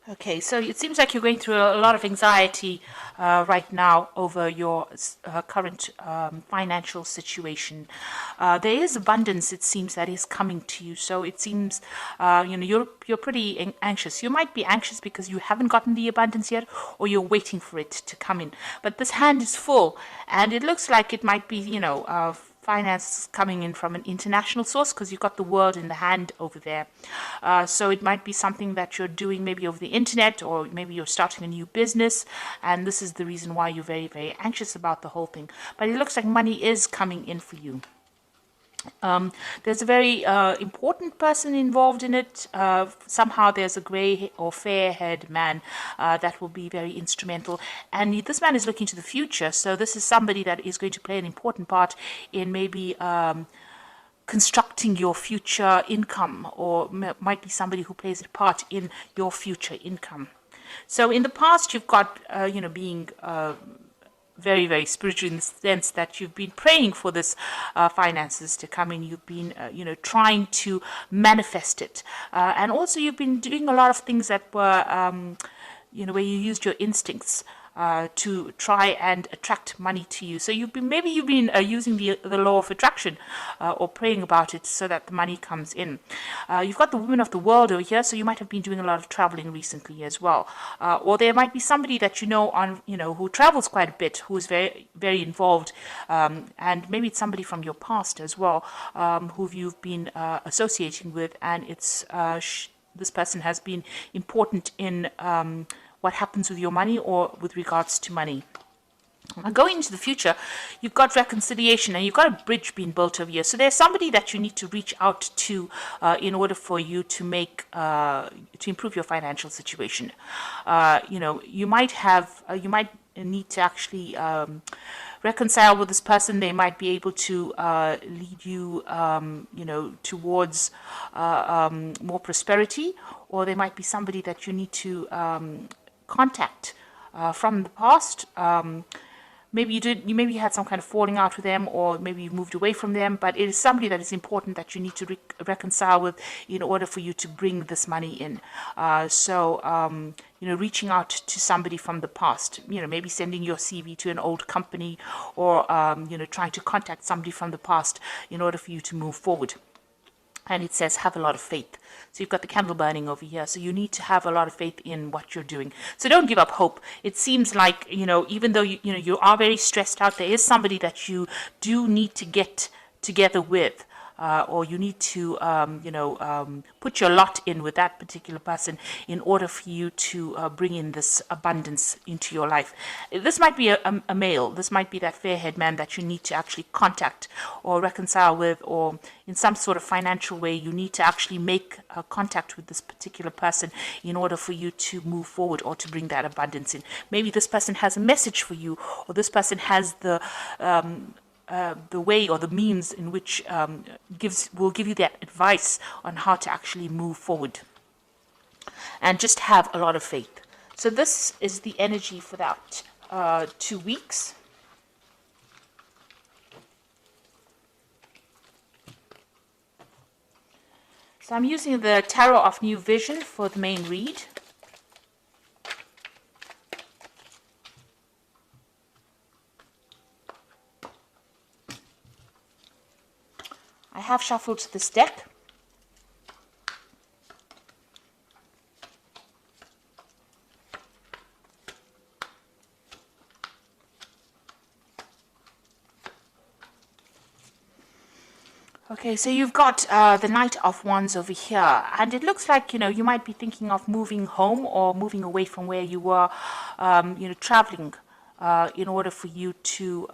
Okay, so it seems like you're going through a lot of anxiety right now over your current financial situation. There is abundance, it seems, that is coming to you. So it seems, you're pretty anxious. You might be anxious because you haven't gotten the abundance yet, or you're waiting for it to come in. But this hand is full, and it looks like it might be, finance coming in from an international source, because you've got the world in the hand over there. So it might be something that you're doing maybe over the internet, or maybe you're starting a new business, and this is the reason why you're very, very anxious about the whole thing. But it looks like money is coming in for you. There's a very important person involved in it. Somehow there's a grey or fair-haired man that will be very instrumental. And this man is looking to the future. So this is somebody that is going to play an important part in maybe constructing your future income, or might be somebody who plays a part in your future income. So in the past, you've got, being very, very spiritual in the sense that you've been praying for this finances to come in. You've been, trying to manifest it. And also you've been doing a lot of things that were, where you used your instincts to try and attract money to you. So you've been using the law of attraction or praying about it so that the money comes in. You've got the woman of the world over here, so you might have been doing a lot of traveling recently as well. Or there might be somebody that who travels quite a bit, who is very, very involved, and maybe it's somebody from your past as well, who you've been associating with, and it's this person has been important in what happens with your money or with regards to money. Going into the future, you've got reconciliation, and you've got a bridge being built over here. So there's somebody that you need to reach out to in order for you to to improve your financial situation. You might need to actually reconcile with this person. They might be able to lead you, towards more prosperity, or they might be somebody that you need to contact from the past. Maybe you had some kind of falling out with them, or maybe you moved away from them, but it is somebody that is important that you need to reconcile with in order for you to bring this money in. Reaching out to somebody from the past, maybe sending your CV to an old company, or, trying to contact somebody from the past in order for you to move forward. And it says, have a lot of faith. So you've got the candle burning over here. So you need to have a lot of faith in what you're doing. So don't give up hope. It seems like, even though you are very stressed out, there is somebody that you do need to get together with. Or you need to, put your lot in with that particular person in order for you to bring in this abundance into your life. This might be a male. This might be that fair-haired man that you need to actually contact or reconcile with, or in some sort of financial way, you need to actually make contact with this particular person in order for you to move forward or to bring that abundance in. Maybe this person has a message for you, or this person has the way or the means in which will give you that advice on how to actually move forward. And just have a lot of faith. So this is the energy for that 2 weeks. So I'm using the Tarot of New Vision for the main read. I have shuffled this deck. Okay, so you've got the Knight of Wands over here, and it looks like, you might be thinking of moving home or moving away from where you were, traveling in order for you to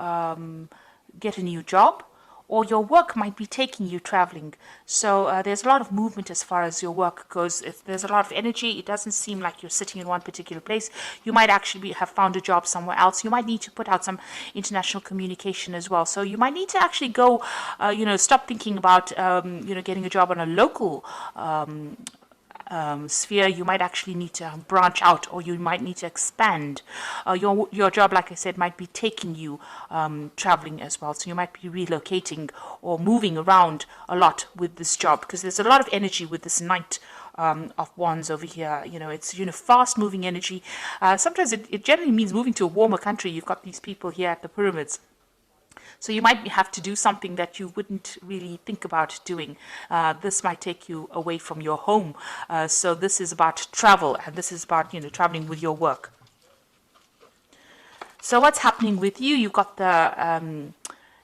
get a new job. Or your work might be taking you traveling. So there's a lot of movement as far as your work goes. If there's a lot of energy, it doesn't seem like you're sitting in one particular place. You might actually have found a job somewhere else. You might need to put out some international communication as well. So you might need to actually go, stop thinking about, getting a job on a local sphere. You might actually need to branch out, or you might need to expand. Your job, like I said, might be taking you traveling as well. So you might be relocating or moving around a lot with this job, because there's a lot of energy with this Knight of Wands over here. It's, fast moving energy. Sometimes it generally means moving to a warmer country. You've got these people here at the pyramids. So you might have to do something that you wouldn't really think about doing. This might take you away from your home. So this is about travel, and this is about, traveling with your work. So what's happening with you? You've got the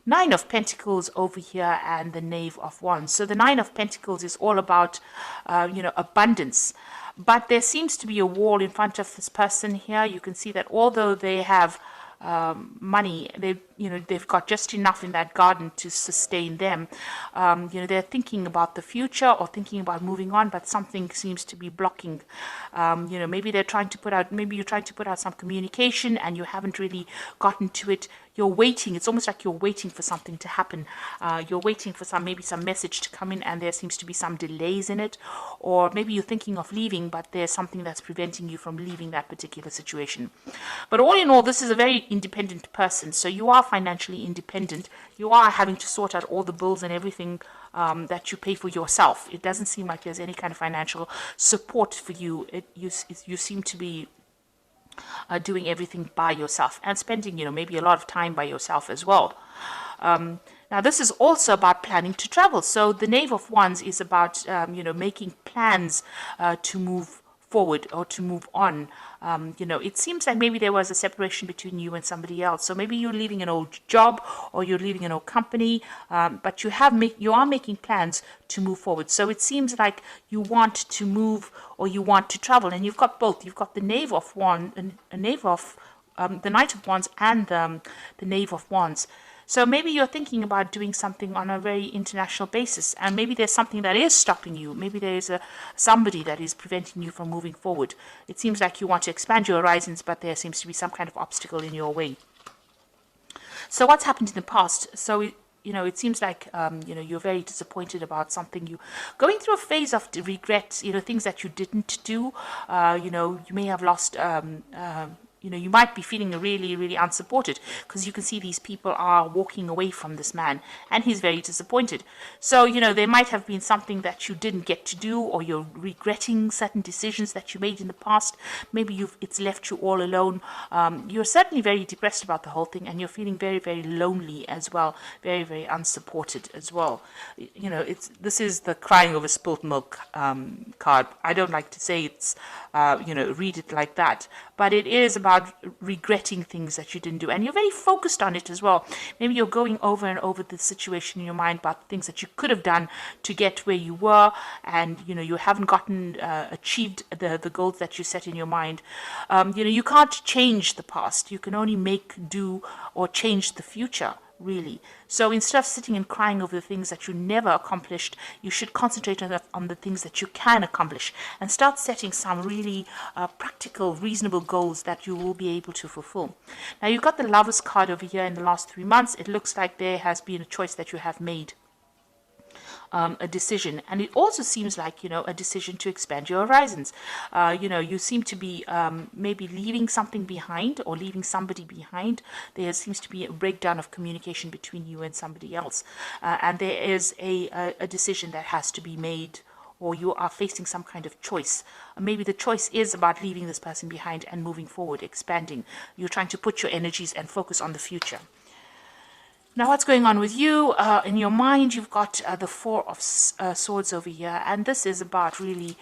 Nine of Pentacles over here and the Knave of Wands. So the Nine of Pentacles is all about, abundance. But there seems to be a wall in front of this person here. You can see that although they have money, they've got just enough in that garden to sustain them. They're thinking about the future or thinking about moving on, but something seems to be blocking. Maybe you're trying to put out some communication and you haven't really gotten to it. You're waiting. It's almost like you're waiting for something to happen. You're waiting for maybe some message to come in, and there seems to be some delays in it. Or maybe you're thinking of leaving, but there's something that's preventing you from leaving that particular situation. But all in all, this is a very independent person. So you are financially independent. You are having to sort out all the bills and everything that you pay for yourself. It doesn't seem like there's any kind of financial support for you. You seem to be doing everything by yourself and spending, maybe a lot of time by yourself as well. Now, this is also about planning to travel. So the Knave of Wands is about, making plans to move forward or to move on. It seems like maybe there was a separation between you and somebody else. So maybe you're leaving an old job or you're leaving an old company, but you are making plans to move forward. So it seems like you want to move or you want to travel, and you've got both. You've got the Knave of Wands, the Knight of Wands, and the Knave of Wands. So maybe you're thinking about doing something on a very international basis, and maybe there's something that is stopping you. Maybe there is somebody that is preventing you from moving forward. It seems like you want to expand your horizons, but there seems to be some kind of obstacle in your way. So what's happened in the past? So it seems like you're very disappointed about something. You going through a phase of regret. Things that you didn't do. You may have lost. You might be feeling really, really unsupported because you can see these people are walking away from this man and he's very disappointed. So, there might have been something that you didn't get to do, or you're regretting certain decisions that you made in the past. Maybe it's left you all alone. You're certainly very depressed about the whole thing, and you're feeling very, very lonely as well, very, very unsupported as well. This is the crying over spilt milk card. I don't like to say it's, read it like that, but it is about regretting things that you didn't do, and you're very focused on it as well. Maybe you're going over and over the situation in your mind about things that you could have done to get where you were, and you haven't gotten achieved the goals that you set in your mind. You can't change the past. You can only make do or change the future, really. So instead of sitting and crying over the things that you never accomplished, you should concentrate on the things that you can accomplish and start setting some really practical, reasonable goals that you will be able to fulfill. Now, you've got the Lovers card over here. In the last 3 months, it looks like there has been a choice that you have made. A decision, and it also seems like a decision to expand your horizons. You seem to be maybe leaving something behind or leaving somebody behind. There seems to be a breakdown of communication between you and somebody else, and there is a decision that has to be made, or you are facing some kind of choice. Maybe the choice is about leaving this person behind and moving forward, expanding. You're trying to put your energies and focus on the future. Now, what's going on with you? In your mind, you've got the Four of Swords over here, and this is about really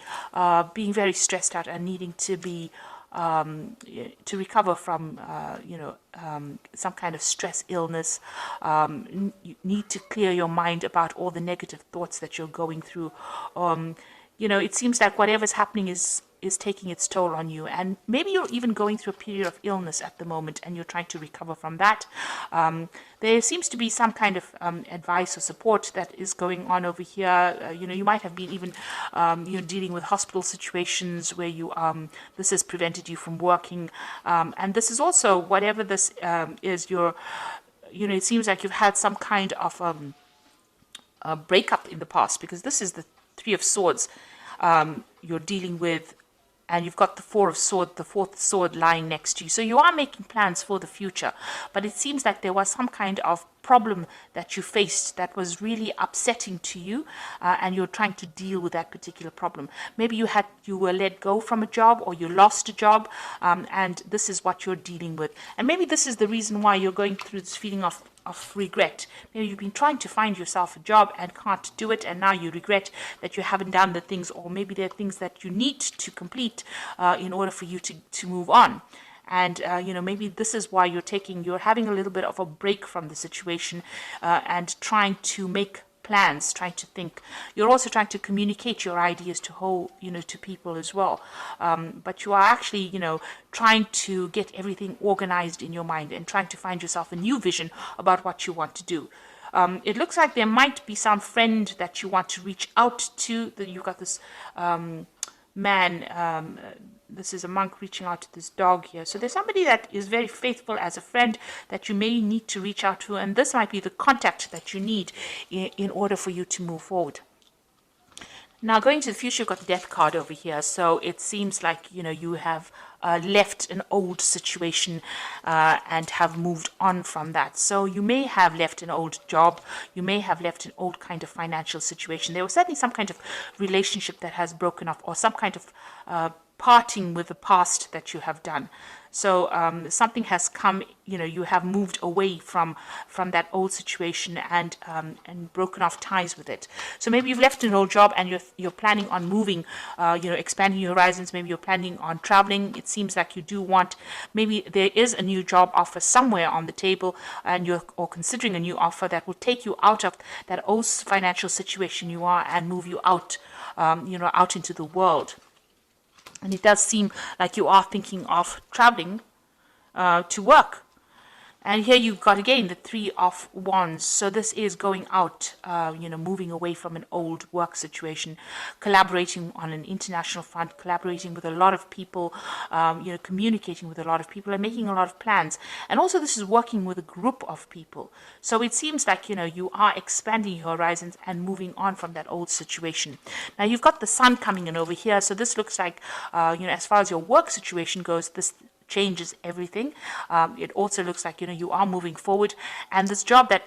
being very stressed out and needing to be to recover from some kind of stress, illness. You need to clear your mind about all the negative thoughts that you're going through. It seems like whatever's happening is taking its toll on you, and maybe you're even going through a period of illness at the moment and you're trying to recover from that. There seems to be some kind of advice or support that is going on over here. You might have been even dealing with hospital situations where this has prevented you from working, and this is also, whatever this is, it seems like you've had some kind of a breakup in the past, because this is the Three of Swords you're dealing with, and you've got the Four of Swords, the fourth sword lying next to you. So you are making plans for the future, but it seems like there was some kind of problem that you faced that was really upsetting to you, and you're trying to deal with that particular problem. Maybe you were let go from a job, or you lost a job, and this is what you're dealing with. And maybe this is the reason why you're going through this feeling of regret. Maybe you've been trying to find yourself a job and can't do it, and now you regret that you haven't done the things, or maybe there are things that you need to complete in order for you to move on. And maybe this is why you're having a little bit of a break from the situation, and trying to make plans, trying to think. You're also trying to communicate your ideas to people as well. But you are actually, trying to get everything organized in your mind and trying to find yourself a new vision about what you want to do. It looks like there might be some friend that you want to reach out to. That you've got this man. This is a monk reaching out to this dog here. So there's somebody that is very faithful as a friend that you may need to reach out to, and this might be the contact that you need in order for you to move forward. Now, going to the future, you've got the Death card over here. So it seems like, you have left an old situation and have moved on from that. So you may have left an old job. You may have left an old kind of financial situation. There was certainly some kind of relationship that has broken off, or some kind of parting with the past that you have done. So something has come, you have moved away from that old situation and broken off ties with it. So maybe you've left an old job and you're planning on moving, expanding your horizons. Maybe you're planning on traveling. It seems like you do want, maybe there is a new job offer somewhere on the table, and you're considering a new offer that will take you out of that old financial situation you are and move you out, out into the world. And it does seem like you are thinking of traveling to work. And here you've got, again, the Three of Wands. So this is going out, moving away from an old work situation, collaborating on an international front, collaborating with a lot of people, communicating with a lot of people and making a lot of plans. And also this is working with a group of people. So it seems like, you are expanding your horizons and moving on from that old situation. Now you've got the Sun coming in over here. So this looks like, as far as your work situation goes, this changes everything. It also looks like you are moving forward, and this job that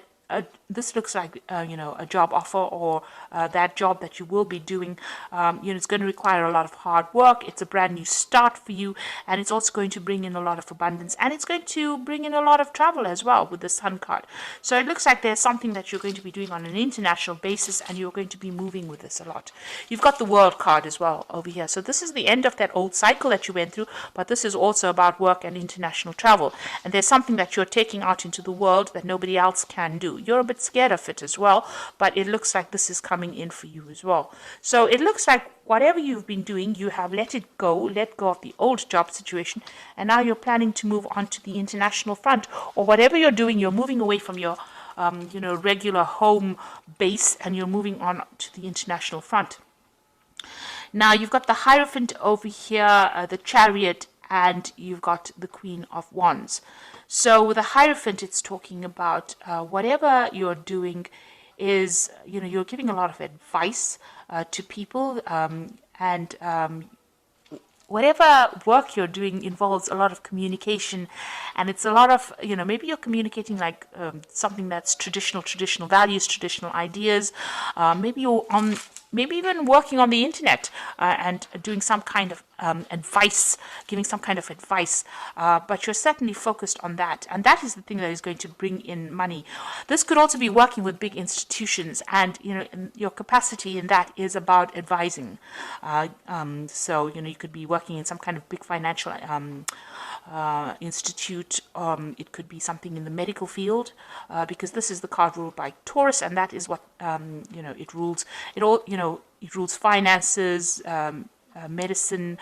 this looks like a job offer, or that job that you will be doing. It's going to require a lot of hard work. It's a brand new start for you, and it's also going to bring in a lot of abundance, and it's going to bring in a lot of travel as well with the Sun card. So it looks like there's something that you're going to be doing on an international basis, and you're going to be moving with this a lot. You've got the World card as well over here. So this is the end of that old cycle that you went through, but this is also about work and international travel. And there's something that you're taking out into the world that nobody else can do. You're a bit scared of it as well, but it looks like this is coming in for you as well. So it looks like whatever you've been doing, you have let go of the old job situation, and now you're planning to move on to the international front, or whatever you're doing, you're moving away from your regular home base, and you're moving on to the international front. Now you've got the Hierophant over here, the Chariot, and you've got the Queen of Wands. So with the Hierophant, it's talking about whatever you're doing is, you're giving a lot of advice to people, and whatever work you're doing involves a lot of communication, and it's a lot of, maybe you're communicating like something that's traditional values, traditional ideas. Maybe you're maybe even working on the internet and doing some kind of advice, giving some kind of advice, but you're certainly focused on that, and that is the thing that is going to bring in money. This could also be working with big institutions, and your capacity in that is about advising. So you could be working in some kind of big financial institute. It could be something in the medical field, because this is the card ruled by Taurus, and that is what it rules. It rules finances, medicine,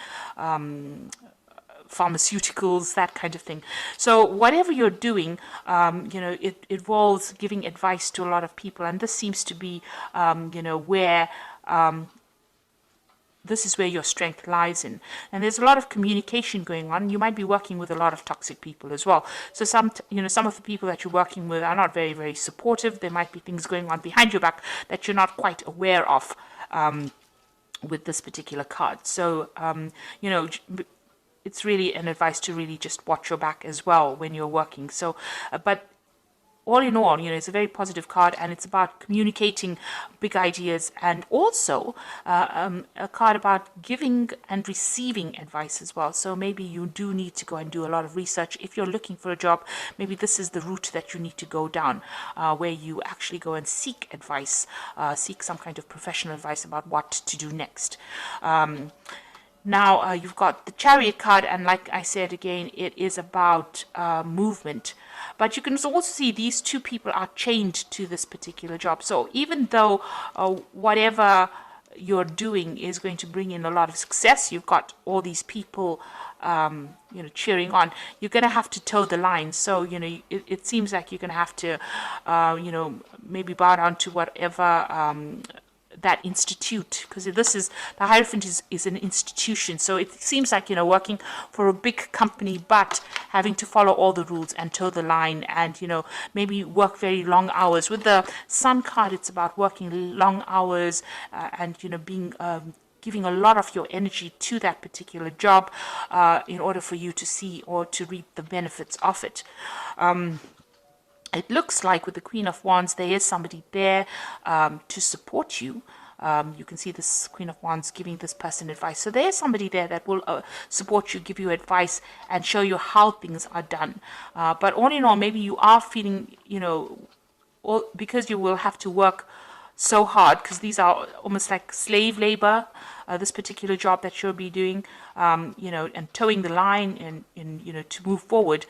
pharmaceuticals, that kind of thing. So whatever you're doing, it involves giving advice to a lot of people, and this seems to be, where this is where your strength lies in. And there's a lot of communication going on. You might be working with a lot of toxic people as well. So some of the people that you're working with are not very, very supportive. There might be things going on behind your back that you're not quite aware of with this particular card. So, it's really an advice to really just watch your back as well when you're working. So, but all in all, it's a very positive card, and it's about communicating big ideas, and also a card about giving and receiving advice as well. So maybe you do need to go and do a lot of research. If you're looking for a job, maybe this is the route that you need to go down, where you actually go and seek advice, seek some kind of professional advice about what to do next. Now you've got the Chariot card, and like I said again, it is about movement. But you can also see these two people are chained to this particular job. So even though whatever you're doing is going to bring in a lot of success, you've got all these people cheering on, you're going to have to toe the line. So it seems like you're going to have to maybe bow down to whatever that institute, because this is the Hierophant is an institution. So it seems like working for a big company, but having to follow all the rules and toe the line, and maybe work very long hours. With the Sun card, it's about working long hours, and being giving a lot of your energy to that particular job in order for you to see or to reap the benefits of it. It looks like with the Queen of Wands, there is somebody there to support you. You can see this Queen of Wands giving this person advice. So there is somebody there that will support you, give you advice, and show you how things are done. But all in all, maybe you are feeling, because you will have to work so hard, because these are almost like slave labor, this particular job that you'll be doing, and towing the line and to move forward.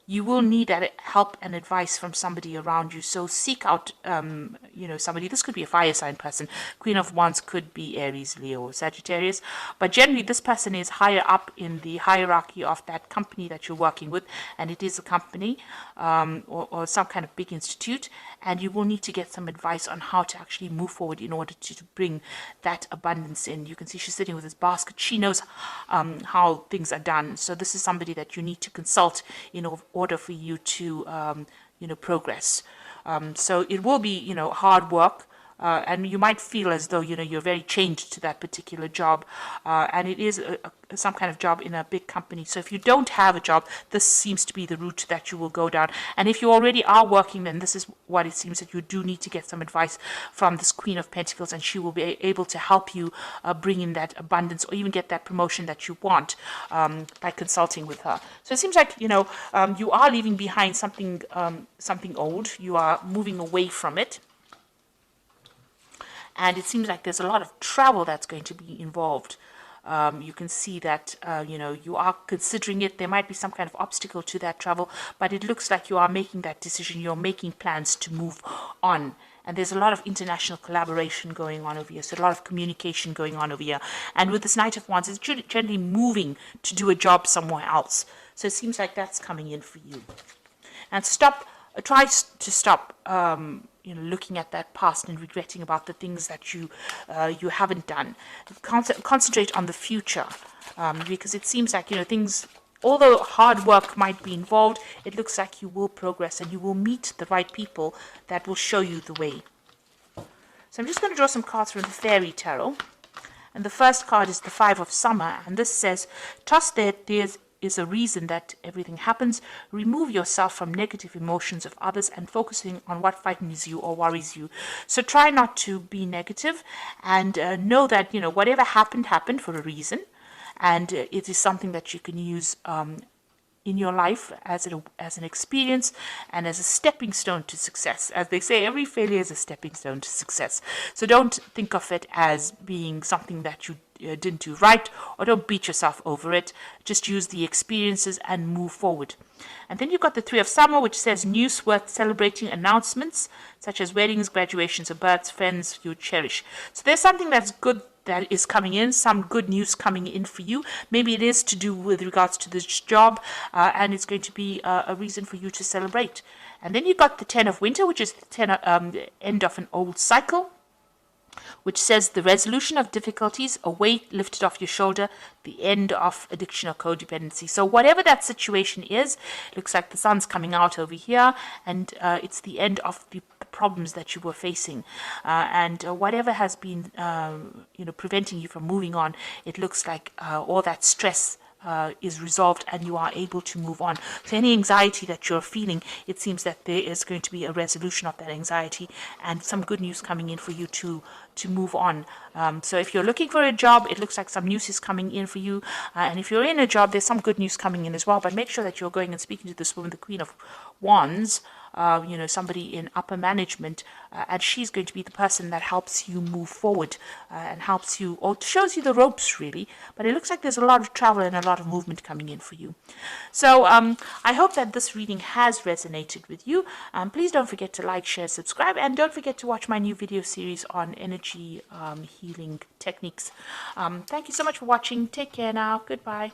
You will need that help and advice from somebody around you. So seek out, somebody. This could be a fire sign person. Queen of Wands could be Aries, Leo, or Sagittarius. But generally, this person is higher up in the hierarchy of that company that you're working with. And it is a company or some kind of big institute. And you will need to get some advice on how to actually move forward in order to bring that abundance in. You can see she's sitting with this basket. She knows how things are done. So this is somebody that you need to consult in order for you to progress. So it will be hard work, and you might feel as though you're very chained to that particular job, and it is some kind of job in a big company. So if you don't have a job, this seems to be the route that you will go down. And if you already are working, then this is what it seems that you do need to get some advice from this Queen of Pentacles, and she will be able to help you bring in that abundance, or even get that promotion that you want by consulting with her. So it seems like you are leaving behind something old. You are moving away from it. And it seems like there's a lot of travel that's going to be involved. You can see that, you are considering it. There might be some kind of obstacle to that travel, but it looks like you are making that decision. You're making plans to move on. And there's a lot of international collaboration going on over here. So a lot of communication going on over here. And with this Knight of Wands, it's generally moving to do a job somewhere else. So it seems like that's coming in for you. And try to stop looking at that past and regretting about the things that you haven't done. Concentrate on the future, because it seems like things, although hard work might be involved, it looks like you will progress and you will meet the right people that will show you the way. So I'm just going to draw some cards from the Fairy Tarot, and the first card is the Five of Summer, and this says, trust that there's is a reason that everything happens. Remove yourself from negative emotions of others and focusing on what frightens you or worries you. So try not to be negative, and know that whatever happened for a reason, and it is something that you can use in your life as an experience and as a stepping stone to success. As they say, every failure is a stepping stone to success. So don't think of it as being something that you didn't do right, or don't beat yourself over it. Just use the experiences and move forward. And then you've got the Three of Summer, which says news worth celebrating, announcements such as weddings, graduations, or births, friends you cherish. So there's something that's good that is coming in, some good news coming in for you. Maybe it is to do with regards to this job, and it's going to be a reason for you to celebrate. And then you've got the Ten of Winter, which is the end of an old cycle, which says the resolution of difficulties, a weight lifted off your shoulder, the end of addiction or codependency. So whatever that situation is, it looks like the sun's coming out over here, and it's the end of the problems that you were facing, and whatever has been preventing you from moving on, it looks like all that stress is resolved and you are able to move on. So any anxiety that you're feeling, it seems that there is going to be a resolution of that anxiety and some good news coming in for you to move on. So if you're looking for a job, it looks like some news is coming in for you. And if you're in a job, there's some good news coming in as well. But make sure that you're going and speaking to this woman, the Queen of Wands, somebody in upper management, and she's going to be the person that helps you move forward and helps you, or shows you the ropes really. But it looks like there's a lot of travel and a lot of movement coming in for you. So I hope that this reading has resonated with you. Please don't forget to like, share, subscribe, and don't forget to watch my new video series on energy healing techniques. Thank you so much for watching. Take care now. Goodbye.